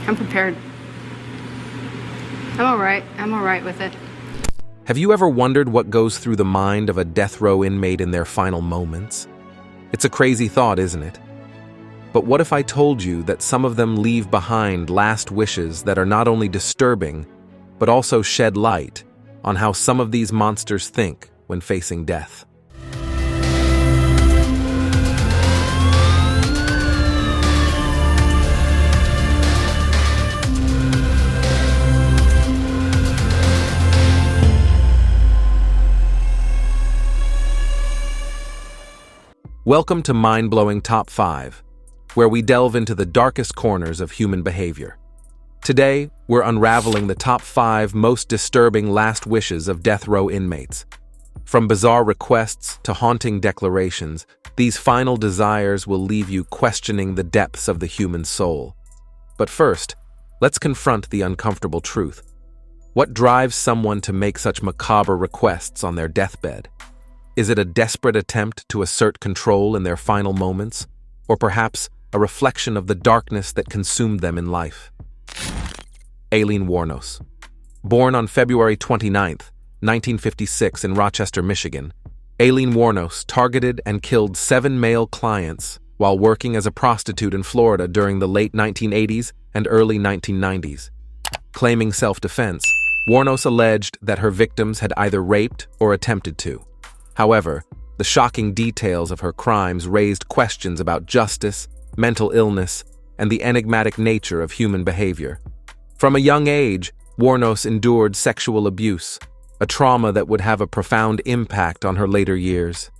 I'm prepared. I'm all right. I'm all right with it. Have you ever wondered what goes through the mind of a death row inmate in their final moments? It's a crazy thought, isn't it? But what if I told you that some of them leave behind last wishes that are not only disturbing, but also shed light on how some of these monsters think when facing death? Welcome to Mind-Blowing Top 5, where we delve into the darkest corners of human behavior. Today, we're unraveling the top 5 most disturbing last wishes of death row inmates. From bizarre requests to haunting declarations, these final desires will leave you questioning the depths of the human soul. But first, let's confront the uncomfortable truth. What drives someone to make such macabre requests on their deathbed? Is it a desperate attempt to assert control in their final moments, or perhaps a reflection of the darkness that consumed them in life? Alen Wars. Born on February 29, 1956 in Rochester, Michigan, Alen Wars targeted and killed 7 male clients while working as a prostitute in Florida during the late 1980s and early 1990s. Claiming self-defense, Wars alleged that her victims had either raped or attempted to. However, the shocking details of her crimes raised questions about justice, mental illness, and the enigmatic nature of human behavior. From a young age, Wars endured sexual abuse, a trauma that would have a profound impact on her later years.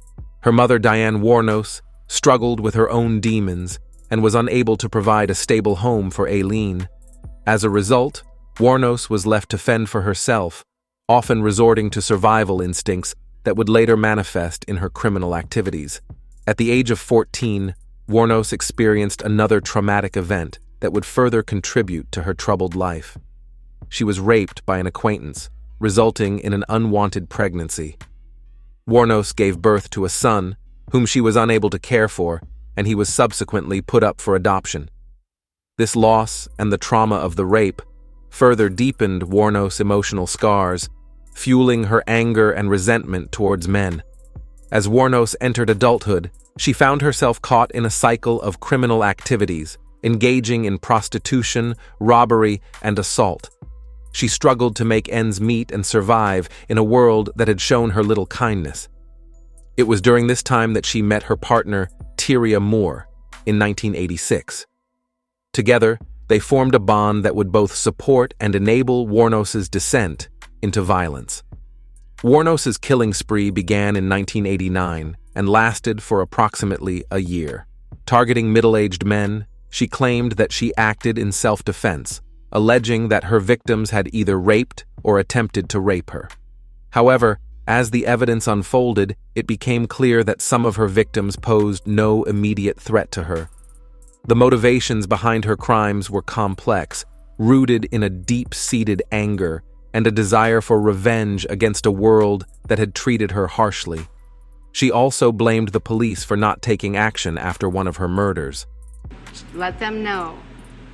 Her mother, Diane Wars, struggled with her own demons and was unable to provide a stable home for Alen. As a result, Wars was left to fend for herself, often resorting to survival instincts that would later manifest in her criminal activities. At the age of 14, Wars experienced another traumatic event that would further contribute to her troubled life. She was raped by an acquaintance, resulting in an unwanted pregnancy. Wars gave birth to a son, whom she was unable to care for, and he was subsequently put up for adoption. This loss and the trauma of the rape further deepened Wars' emotional scars, fueling her anger and resentment towards men. As Wars entered adulthood, she found herself caught in a cycle of criminal activities, engaging in prostitution, robbery, and assault. She struggled to make ends meet and survive in a world that had shown her little kindness. It was during this time that she met her partner, Tyria Moore, in 1986. Together, they formed a bond that would both support and enable Wars' descent into violence. Wars' killing spree began in 1989 and lasted for approximately a year. Targeting middle-aged men, she claimed that she acted in self-defense, alleging that her victims had either raped or attempted to rape her. However, as the evidence unfolded, it became clear that some of her victims posed no immediate threat to her. The motivations behind her crimes were complex, rooted in a deep-seated anger and a desire for revenge against a world that had treated her harshly. She also blamed the police for not taking action after one of her murders. Let them know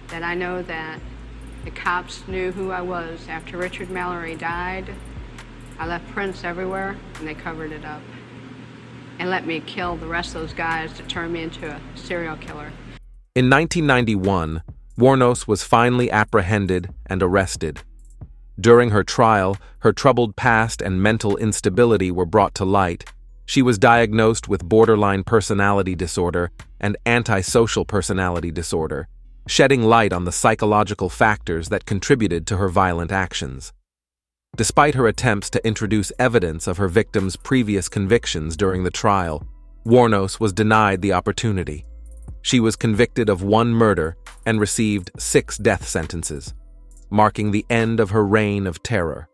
that I know that the cops knew who I was. After Richard Mallory died, I left prints everywhere, and they covered it up. And let me kill the rest of those guys to turn me into a serial killer. In 1991, Wars was finally apprehended and arrested. During her trial, her troubled past and mental instability were brought to light. She was diagnosed with borderline personality disorder and antisocial personality disorder, shedding light on the psychological factors that contributed to her violent actions. Despite her attempts to introduce evidence of her victims' previous convictions during the trial, Wars was denied the opportunity. She was convicted of 1 murder and received 6 death sentences, marking the end of her reign of terror.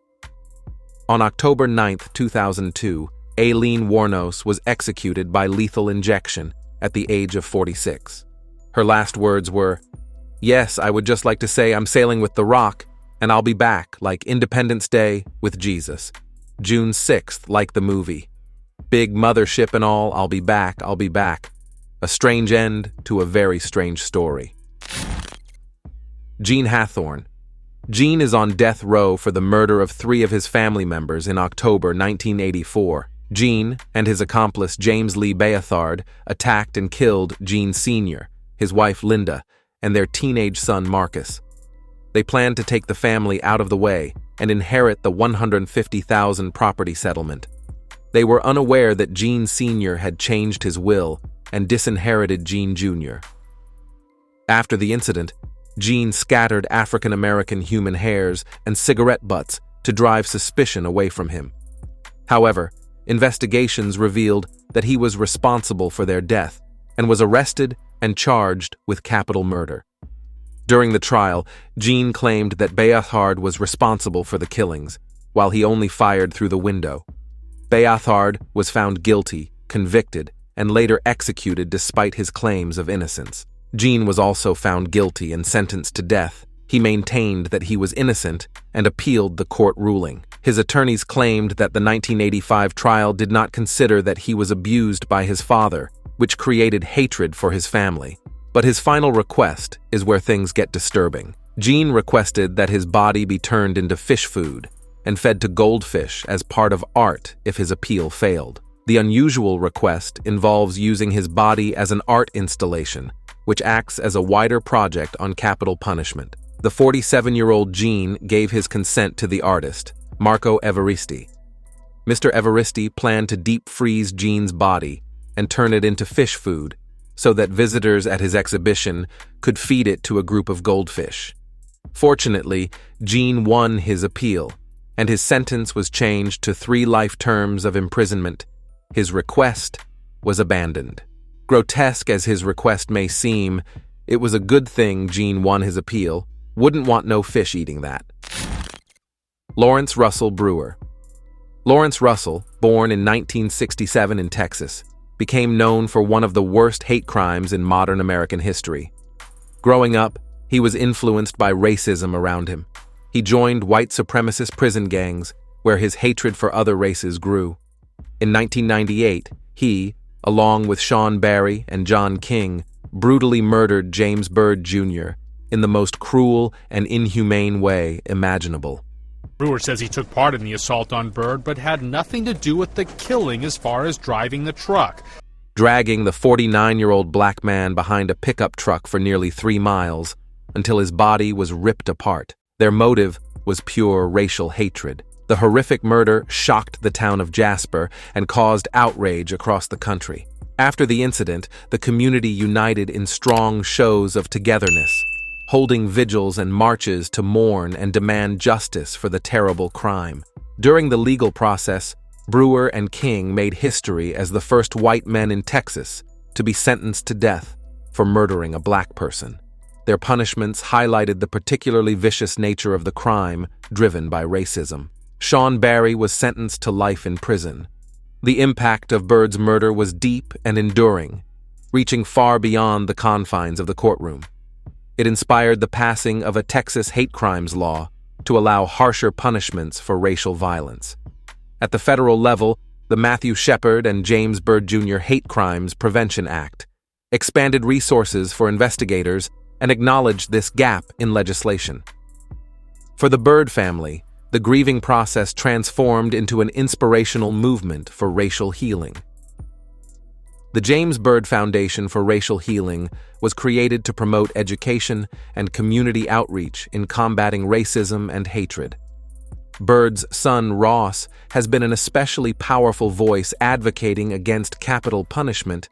On October 9, 2002, Alen Wars was executed by lethal injection at the age of 46. Her last words were, "Yes, I would just like to say I'm sailing with the Rock, and I'll be back, like Independence Day with Jesus. June 6th, like the movie. Big mothership and all, I'll be back, I'll be back. A strange end to a very strange story." Gene Hathorne. Gene is on death row for the murder of 3 of his family members in October 1984. Gene and his accomplice James Lee Beathard attacked and killed Gene Sr., his wife Linda, and their teenage son Marcus. They planned to take the family out of the way and inherit the $150,000 property settlement. They were unaware that Gene Sr. had changed his will and disinherited Gene Jr. After the incident, Gene scattered African-American human hairs and cigarette butts to drive suspicion away from him. However, investigations revealed that he was responsible for their death and was arrested and charged with capital murder. During the trial, Gene claimed that Beathard was responsible for the killings, while he only fired through the window. Beathard was found guilty, convicted, and later executed despite his claims of innocence. Gene was also found guilty and sentenced to death. He maintained that he was innocent and appealed the court ruling. His attorneys claimed that the 1985 trial did not consider that he was abused by his father, which created hatred for his family. But his final request is where things get disturbing. Gene requested that his body be turned into fish food and fed to goldfish as part of art if his appeal failed. The unusual request involves using his body as an art installation, which acts as a wider project on capital punishment. The 47-year-old Gene gave his consent to the artist, Marco Evaristi. Mr. Evaristi planned to deep freeze Gene's body and turn it into fish food so that visitors at his exhibition could feed it to a group of goldfish. Fortunately, Gene won his appeal, and his sentence was changed to 3 life terms of imprisonment. His request was abandoned. Grotesque as his request may seem, it was a good thing Gene won his appeal. Wouldn't want no fish eating that. Lawrence Russell Brewer. Lawrence Russell, born in 1967 in Texas, became known for one of the worst hate crimes in modern American history. Growing up, he was influenced by racism around him. He joined white supremacist prison gangs, where his hatred for other races grew. In 1998, he, along with Sean Barry and John King, brutally murdered James Byrd Jr. in the most cruel and inhumane way imaginable. Brewer says he took part in the assault on Byrd, but had nothing to do with the killing as far as driving the truck. Dragging the 49-year-old black man behind a pickup truck for nearly 3 miles until his body was ripped apart. Their motive was pure racial hatred. The horrific murder shocked the town of Jasper and caused outrage across the country. After the incident, the community united in strong shows of togetherness, holding vigils and marches to mourn and demand justice for the terrible crime. During the legal process, Brewer and King made history as the first white men in Texas to be sentenced to death for murdering a black person. Their punishments highlighted the particularly vicious nature of the crime driven by racism. Sean Barry was sentenced to life in prison. The impact of Byrd's murder was deep and enduring, reaching far beyond the confines of the courtroom. It inspired the passing of a Texas hate crimes law to allow harsher punishments for racial violence. At the federal level, the Matthew Shepard and James Byrd Jr. Hate Crimes Prevention Act expanded resources for investigators and acknowledged this gap in legislation. For the Byrd family, the grieving process transformed into an inspirational movement for racial healing. The James Byrd Foundation for Racial Healing was created to promote education and community outreach in combating racism and hatred. Byrd's son, Ross, has been an especially powerful voice advocating against capital punishment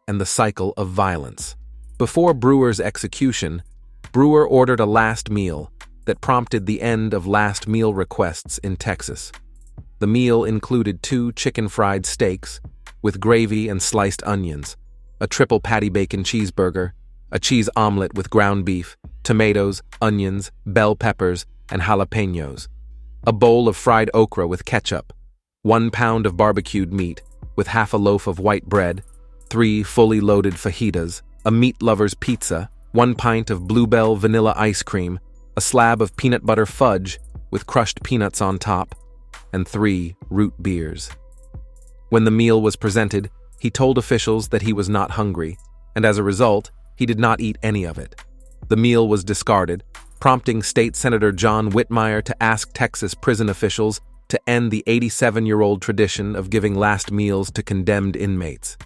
and the cycle of violence. Before Brewer's execution, Brewer ordered a last meal that prompted the end of last meal requests in Texas. The meal included 2 chicken fried steaks with gravy and sliced onions, a triple patty bacon cheeseburger, a cheese omelet with ground beef, tomatoes, onions, bell peppers, and jalapenos, a bowl of fried okra with ketchup, 1 pound of barbecued meat with half a loaf of white bread, 3 fully loaded fajitas, a meat lover's pizza, 1 pint of Bluebell vanilla ice cream, a slab of peanut butter fudge with crushed peanuts on top, and 3 root beers. When the meal was presented, he told officials that he was not hungry, and as a result, he did not eat any of it. The meal was discarded, prompting State Senator John Whitmire to ask Texas prison officials to end the 87-year-old tradition of giving last meals to condemned inmates.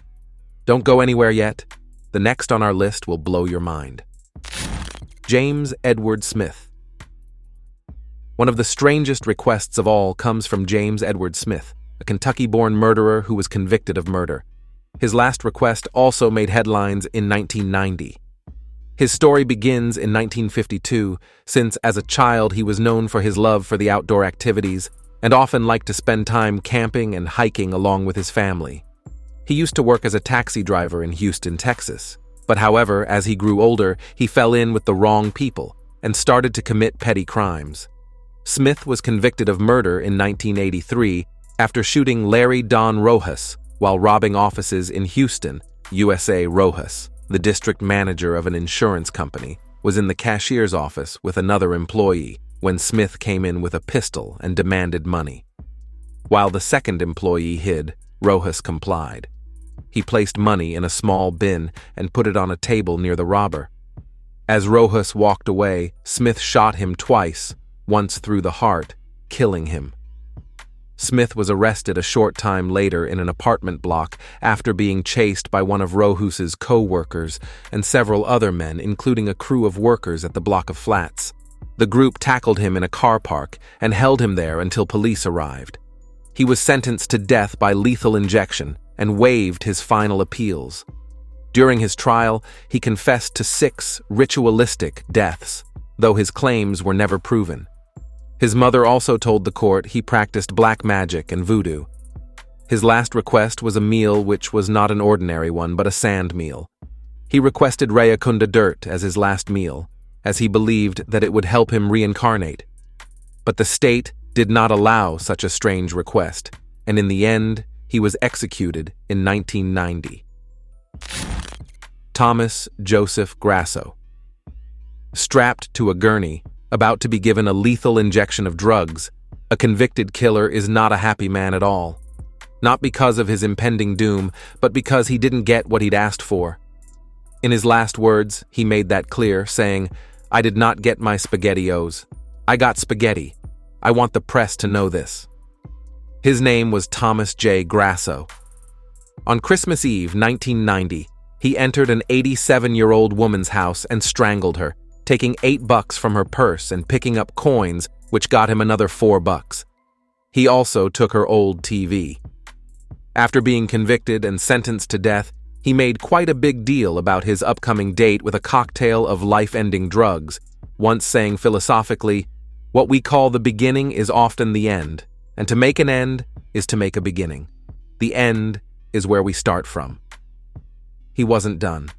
Don't go anywhere yet. The next on our list will blow your mind. James Edward Smith. One of the strangest requests of all comes from James Edward Smith, a Kentucky-born murderer who was convicted of murder. His last request also made headlines in 1990. His story begins in 1952, since as a child he was known for his love for the outdoor activities and often liked to spend time camping and hiking along with his family. He used to work as a taxi driver in Houston, Texas. But however, as he grew older, he fell in with the wrong people and started to commit petty crimes. Smith was convicted of murder in 1983 after shooting Larry Don Rojas while robbing offices in Houston, USA. Rojas, the district manager of an insurance company, was in the cashier's office with another employee when Smith came in with a pistol and demanded money. While the second employee hid, Rojas complied. He placed money in a small bin and put it on a table near the robber. As Rojas walked away, Smith shot him twice, once through the heart, killing him. Smith was arrested a short time later in an apartment block after being chased by one of Rojas's co-workers and several other men, including a crew of workers at the block of flats. The group tackled him in a car park and held him there until police arrived. He was sentenced to death by lethal injection and waived his final appeals. During his trial, he confessed to 6 ritualistic deaths, though his claims were never proven. His mother also told the court he practiced black magic and voodoo. His last request was a meal which was not an ordinary one, but a sand meal. He requested Rayakunda dirt as his last meal, as he believed that it would help him reincarnate. But the state did not allow such a strange request, and in the end, he was executed in 1990. Thomas Joseph Grasso. Strapped to a gurney, about to be given a lethal injection of drugs, a convicted killer is not a happy man at all. Not because of his impending doom, but because he didn't get what he'd asked for. In his last words, he made that clear, saying, "I did not get my SpaghettiOs. I got spaghetti. I want the press to know this." His name was Thomas J. Grasso. On Christmas Eve, 1990, he entered an 87-year-old woman's house and strangled her, taking $8 from her purse and picking up coins, which got him another $4. He also took her old TV. After being convicted and sentenced to death, he made quite a big deal about his upcoming date with a cocktail of life-ending drugs, once saying philosophically, "What we call the beginning is often the end, and to make an end is to make a beginning. The end is where we start from." He wasn't done.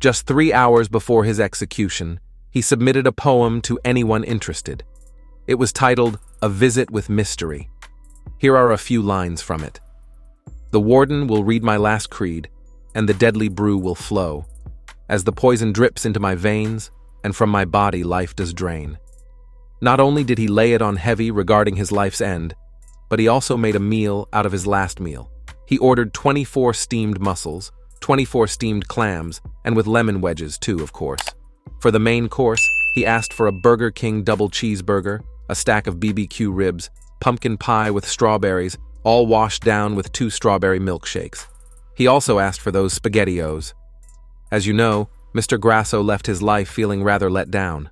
Just 3 hours before his execution, he submitted a poem to anyone interested. It was titled, "A Visit with Mystery." Here are a few lines from it. "The warden will read my last creed, and the deadly brew will flow, as the poison drips into my veins, and from my body life does drain." Not only did he lay it on heavy regarding his life's end, but he also made a meal out of his last meal. He ordered 24 steamed mussels, 24 steamed clams, and with lemon wedges too, of course. For the main course, he asked for a Burger King double cheeseburger, a stack of BBQ ribs, pumpkin pie with strawberries, all washed down with 2 strawberry milkshakes. He also asked for those SpaghettiOs. As you know, Mr. Grasso left his life feeling rather let down.